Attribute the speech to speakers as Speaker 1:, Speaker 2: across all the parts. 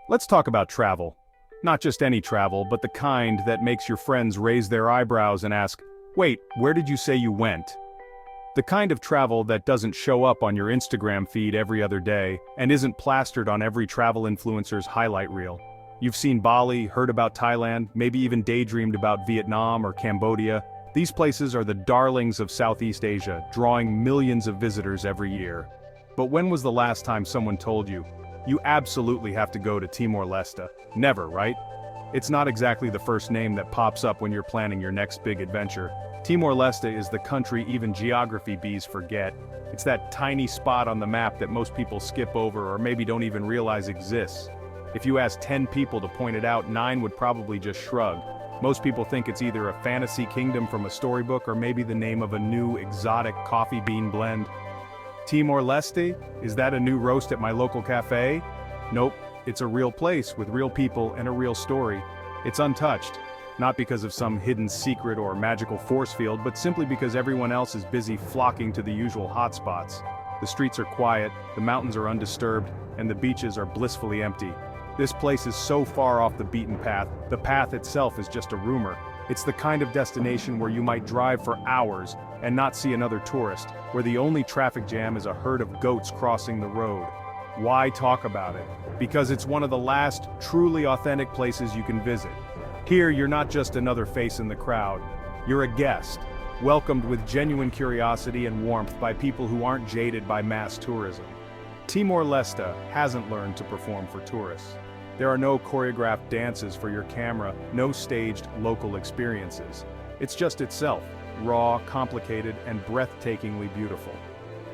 Speaker 1: Let's talk about travel. Not just any travel, but the kind that makes your friends raise their eyebrows and ask, "Wait, where did you say you went?" The kind of travel that doesn't show up on your Instagram feed every other day, and isn't plastered on every travel influencer's highlight reel. You've seen Bali, heard about Thailand, maybe even daydreamed about Vietnam or Cambodia. These places are the darlings of Southeast Asia, drawing millions of visitors every year. But when was the last time someone told you, you absolutely have to go to Timor Leste? Never, right? It's not exactly the first name that pops up when you're planning your next big adventure. Timor Leste is the country even geography bees forget. It's that tiny spot on the map that most people skip over or maybe don't even realize exists. If you ask 10 people to point it out, 9 would probably just shrug. Most people think it's either a fantasy kingdom from a storybook or maybe the name of a new exotic coffee bean blend. Timor Leste? Is that a new roast at my local cafe? Nope, it's a real place with real people and a real story. It's untouched. Not because of some hidden secret or magical force field, but simply because everyone else is busy flocking to the usual hotspots. The streets are quiet, the mountains are undisturbed, and the beaches are blissfully empty. This place is so far off the beaten path, the path itself is just a rumor. It's the kind of destination where you might drive for hours and not see another tourist, where the only traffic jam is a herd of goats crossing the road. Why talk about it? Because it's one of the last, truly authentic places you can visit. Here, you're not just another face in the crowd. You're a guest, welcomed with genuine curiosity and warmth by people who aren't jaded by mass tourism. Timor-Leste hasn't learned to perform for tourists. There are no choreographed dances for your camera, no staged local experiences. It's just itself, raw, complicated, and breathtakingly beautiful.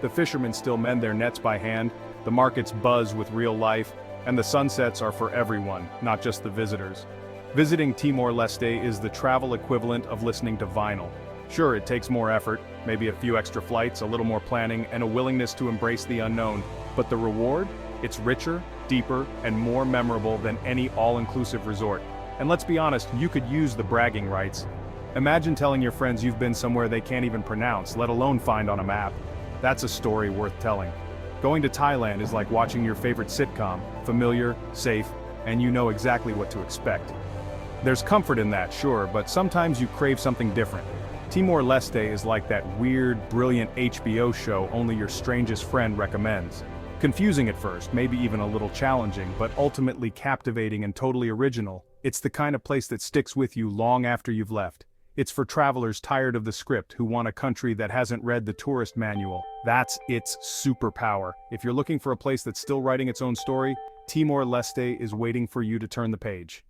Speaker 1: The fishermen still mend their nets by hand, the markets buzz with real life, and the sunsets are for everyone, not just the visitors. Visiting Timor-Leste is the travel equivalent of listening to vinyl. Sure, it takes more effort, maybe a few extra flights, a little more planning, and a willingness to embrace the unknown, but the reward? It's richer, deeper, and more memorable than any all-inclusive resort. And let's be honest, you could use the bragging rights. Imagine telling your friends you've been somewhere they can't even pronounce, let alone find on a map. That's a story worth telling. Going to Thailand is like watching your favorite sitcom, familiar, safe, and you know exactly what to expect. There's comfort in that, sure, but sometimes you crave something different. Timor-Leste is like that weird, brilliant HBO show only your strangest friend recommends. Confusing at first, maybe even a little challenging, but ultimately captivating and totally original. It's the kind of place that sticks with you long after you've left. It's for travelers tired of the script who want a country that hasn't read the tourist manual. That's its superpower. If you're looking for a place that's still writing its own story, Timor-Leste is waiting for you to turn the page.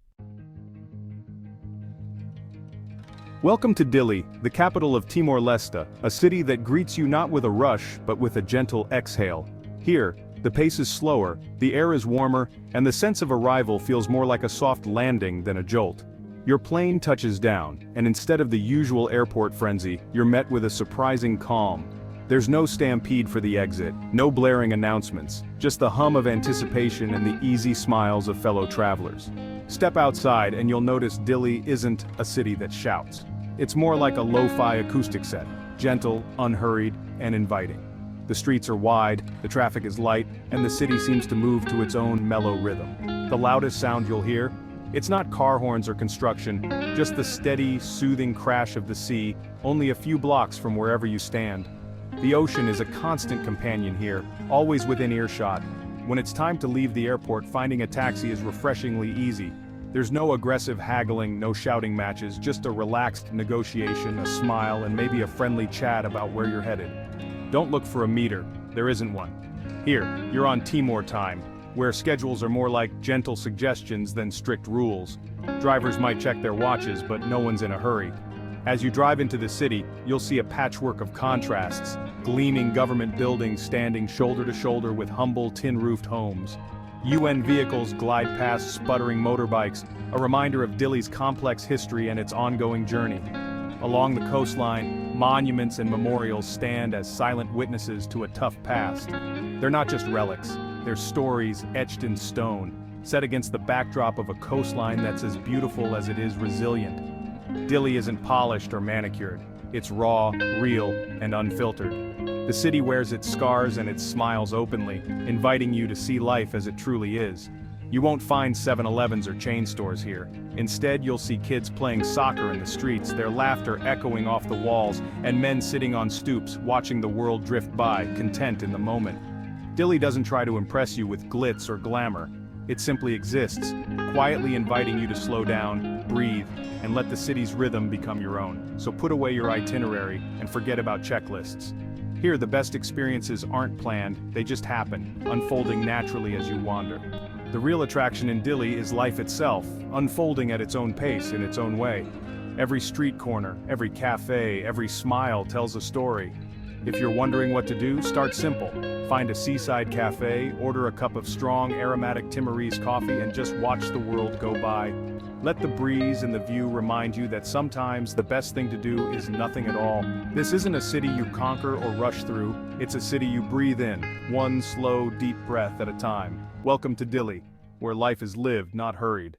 Speaker 1: Welcome to Dili, the capital of Timor-Leste, a city that greets you not with a rush, but with a gentle exhale. Here, the pace is slower, the air is warmer, and the sense of arrival feels more like a soft landing than a jolt. Your plane touches down, and instead of the usual airport frenzy, you're met with a surprising calm. There's no stampede for the exit, no blaring announcements, just the hum of anticipation and the easy smiles of fellow travelers. Step outside and you'll notice Dili isn't a city that shouts. It's more like a lo-fi acoustic set, gentle, unhurried, and inviting. The streets are wide, the traffic is light, and the city seems to move to its own mellow rhythm. The loudest sound you'll hear? It's not car horns or construction, just the steady, soothing crash of the sea, only a few blocks from wherever you stand. The ocean is a constant companion here, always within earshot. When it's time to leave the airport, finding a taxi is refreshingly easy. There's no aggressive haggling, no shouting matches, just a relaxed negotiation, a smile, and maybe a friendly chat about where you're headed. Don't look for a meter, there isn't one. Here, you're on Timor time, where schedules are more like gentle suggestions than strict rules. Drivers might check their watches, but no one's in a hurry. As you drive into the city, you'll see a patchwork of contrasts, gleaming government buildings standing shoulder to shoulder with humble tin-roofed homes. UN vehicles glide past sputtering motorbikes, a reminder of Dili's complex history and its ongoing journey. Along the coastline, monuments and memorials stand as silent witnesses to a tough past. They're not just relics, they're stories etched in stone, set against the backdrop of a coastline that's as beautiful as it is resilient. Dili isn't polished or manicured, it's raw, real, and unfiltered. The city wears its scars and its smiles openly, inviting you to see life as it truly is. You won't find 7-Elevens or chain stores here. Instead, you'll see kids playing soccer in the streets, their laughter echoing off the walls, and men sitting on stoops, watching the world drift by, content in the moment. Dili doesn't try to impress you with glitz or glamour. It simply exists, quietly inviting you to slow down, breathe, and let the city's rhythm become your own. So put away your itinerary and forget about checklists. Here, the best experiences aren't planned, they just happen, unfolding naturally as you wander. The real attraction in Dili is life itself, unfolding at its own pace in its own way. Every street corner, every cafe, every smile tells a story. If you're wondering what to do, start simple. Find a seaside cafe, order a cup of strong, aromatic Timorese coffee, and just watch the world go by. Let the breeze and the view remind you that sometimes the best thing to do is nothing at all. This isn't a city you conquer or rush through, it's a city you breathe in, one slow, deep breath at a time. Welcome to Dili, where life is lived, not hurried.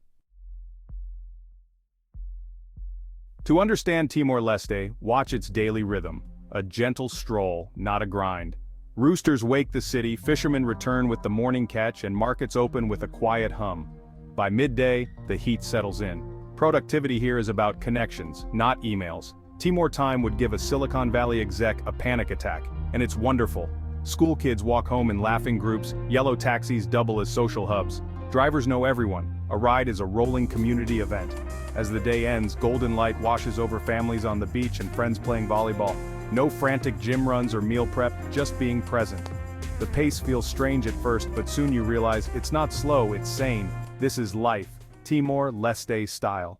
Speaker 1: To understand Timor-Leste, watch its daily rhythm. A gentle stroll, not a grind. Roosters wake the city, fishermen return with the morning catch, and markets open with a quiet hum. By midday, the heat settles in. Productivity here is about connections, not emails. Timor Time would give a Silicon Valley exec a panic attack, and it's wonderful. School kids walk home in laughing groups, yellow taxis double as social hubs. Drivers know everyone. A ride is a rolling community event. As the day ends, golden light washes over families on the beach and friends playing volleyball. No frantic gym runs or meal prep, just being present. The pace feels strange at first, but soon you realize it's not slow, it's sane. This is life, Timor-Leste style.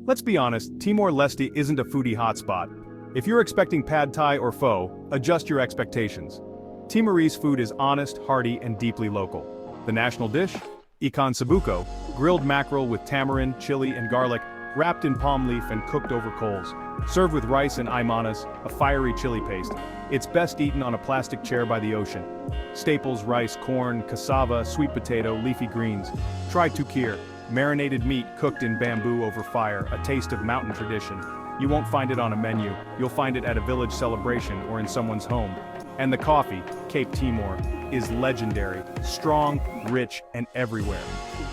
Speaker 1: Let's be honest, Timor-Leste isn't a foodie hotspot. If you're expecting pad thai or pho, adjust your expectations. Timorese food is honest, hearty, and deeply local. The national dish? Ikan sabuko, grilled mackerel with tamarind, chili, and garlic, wrapped in palm leaf and cooked over coals. Served with rice and aimanas, a fiery chili paste. It's best eaten on a plastic chair by the ocean. Staples: rice, corn, cassava, sweet potato, leafy greens. Try tukir, marinated meat cooked in bamboo over fire, a taste of mountain tradition. You won't find it on a menu, you'll find it at a village celebration or in someone's home. And the coffee, Cape Timor, is legendary, strong, rich, and everywhere.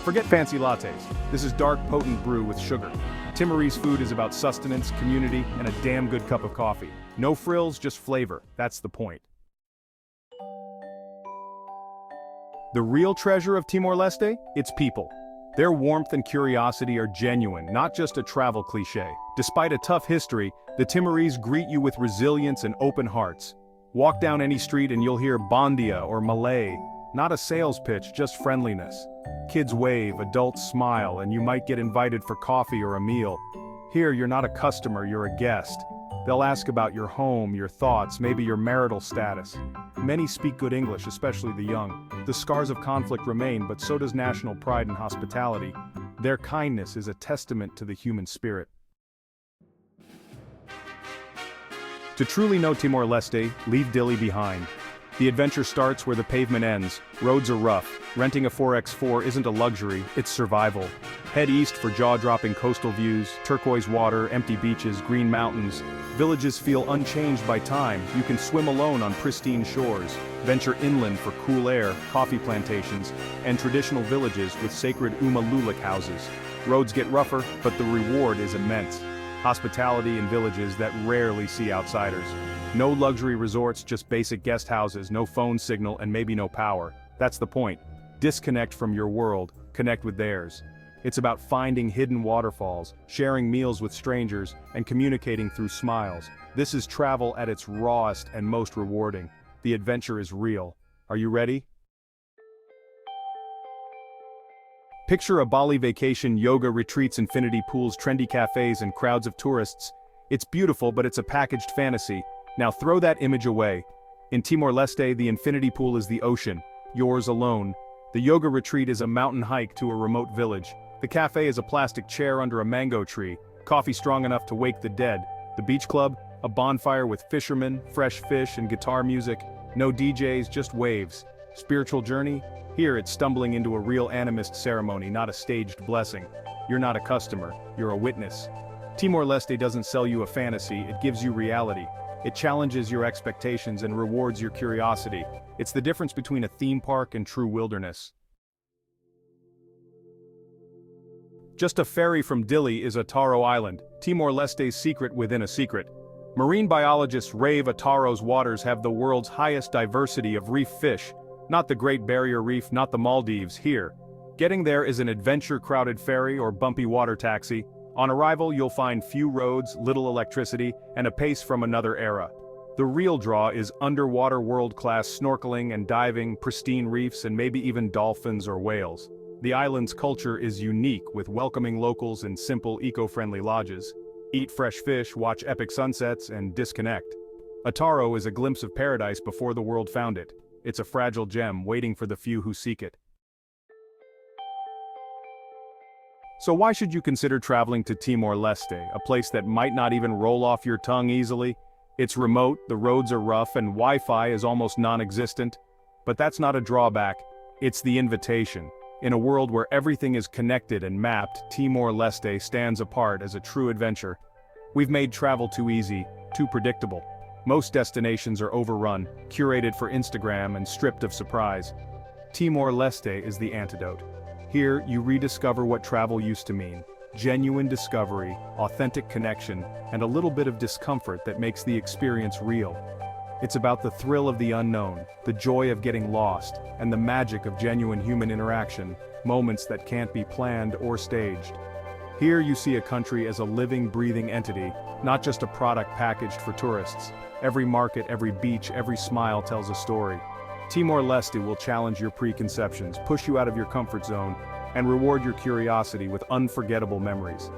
Speaker 1: Forget fancy lattes. This is dark, potent brew with sugar. Timorese food is about sustenance, community, and a damn good cup of coffee. No frills, just flavor. That's the point. The real treasure of Timor-Leste? Its people. Their warmth and curiosity are genuine, not just a travel cliché. Despite a tough history, the Timorese greet you with resilience and open hearts. Walk down any street and you'll hear Bondia or Malay. Not a sales pitch, just friendliness. Kids wave, adults smile, and you might get invited for coffee or a meal. Here, you're not a customer, you're a guest. They'll ask about your home, your thoughts, maybe your marital status. Many speak good English, especially the young. The scars of conflict remain, but so does national pride and hospitality. Their kindness is a testament to the human spirit. To truly know Timor-Leste, leave Dili behind. The adventure starts where the pavement ends. Roads are rough. Renting a 4x4 isn't a luxury, it's survival. Head east for jaw-dropping coastal views, turquoise water, empty beaches, green mountains. Villages feel unchanged by time. You can swim alone on pristine shores. Venture inland for cool air, coffee plantations, and traditional villages with sacred Umalulik houses. Roads get rougher, but the reward is immense. Hospitality in villages that rarely see outsiders. No luxury resorts, just basic guest houses, no phone signal, and maybe no power. That's the point. Disconnect from your world, connect with theirs. It's about finding hidden waterfalls, sharing meals with strangers, and communicating through smiles. This is travel at its rawest and most rewarding. The adventure is real. Are you ready? Picture a Bali vacation, yoga retreats, infinity pools, trendy cafes, and crowds of tourists. It's beautiful, but it's a packaged fantasy. Now throw that image away. In Timor-Leste, the infinity pool is the ocean, yours alone. The yoga retreat is a mountain hike to a remote village. The cafe is a plastic chair under a mango tree, coffee strong enough to wake the dead. The beach club, a bonfire with fishermen, fresh fish, and guitar music. No DJs, just waves. Spiritual journey? Here it's stumbling into a real animist ceremony, not a staged blessing. You're not a customer, you're a witness. Timor-Leste doesn't sell you a fantasy, it gives you reality. It challenges your expectations and rewards your curiosity. It's the difference between a theme park and true wilderness. Just a ferry from Dili is Atauro Island, Timor Leste's secret within a secret. Marine biologists rave Atauro's waters have the world's highest diversity of reef fish, not the Great Barrier Reef, not the Maldives, here. Getting there is an adventure-crowded ferry or bumpy water taxi. On arrival, you'll find few roads, little electricity, and a pace from another era. The real draw is underwater world-class snorkeling and diving, pristine reefs, and maybe even dolphins or whales. The island's culture is unique, with welcoming locals and simple eco-friendly lodges. Eat fresh fish, watch epic sunsets, and disconnect. Atauro is a glimpse of paradise before the world found it. It's a fragile gem waiting for the few who seek it. So why should you consider traveling to Timor Leste, a place that might not even roll off your tongue easily? It's remote, the roads are rough, and Wi-Fi is almost non-existent. But that's not a drawback, it's the invitation. In a world where everything is connected and mapped, Timor Leste stands apart as a true adventure. We've made travel too easy, too predictable. Most destinations are overrun, curated for Instagram, and stripped of surprise. Timor Leste is the antidote. Here, you rediscover what travel used to mean. Genuine discovery, authentic connection, and a little bit of discomfort that makes the experience real. It's about the thrill of the unknown, the joy of getting lost, and the magic of genuine human interaction, moments that can't be planned or staged. Here you see a country as a living, breathing entity, not just a product packaged for tourists. Every market, every beach, every smile tells a story. Timor Leste will challenge your preconceptions, push you out of your comfort zone, and reward your curiosity with unforgettable memories.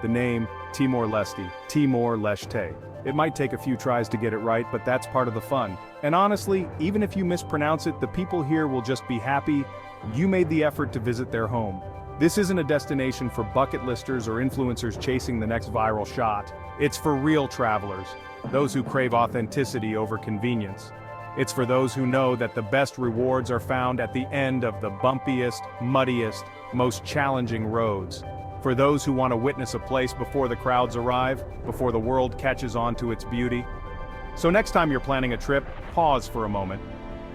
Speaker 1: The name, Timor Leste, Timor Leste. It might take a few tries to get it right, but that's part of the fun. And honestly, even if you mispronounce it, the people here will just be happy you made the effort to visit their home. This isn't a destination for bucket listers or influencers chasing the next viral shot. It's for real travelers, those who crave authenticity over convenience. It's for those who know that the best rewards are found at the end of the bumpiest, muddiest, most challenging roads. For those who want to witness a place before the crowds arrive, before the world catches on to its beauty. So next time you're planning a trip, pause for a moment.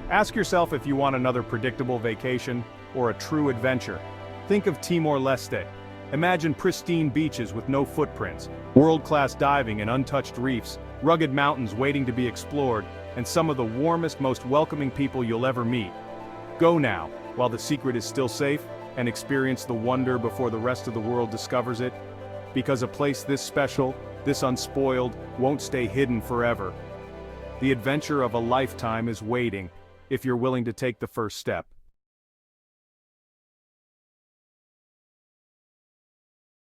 Speaker 1: Ask yourself if you want another predictable vacation or a true adventure. Think of Timor Leste. Imagine pristine beaches with no footprints, world-class diving and untouched reefs, rugged mountains waiting to be explored, and some of the warmest, most welcoming people you'll ever meet. Go now, while the secret is still safe, and experience the wonder before the rest of the world discovers it. Because a place this special, this unspoiled, won't stay hidden forever. The adventure of a lifetime is waiting, if you're willing to take the first step.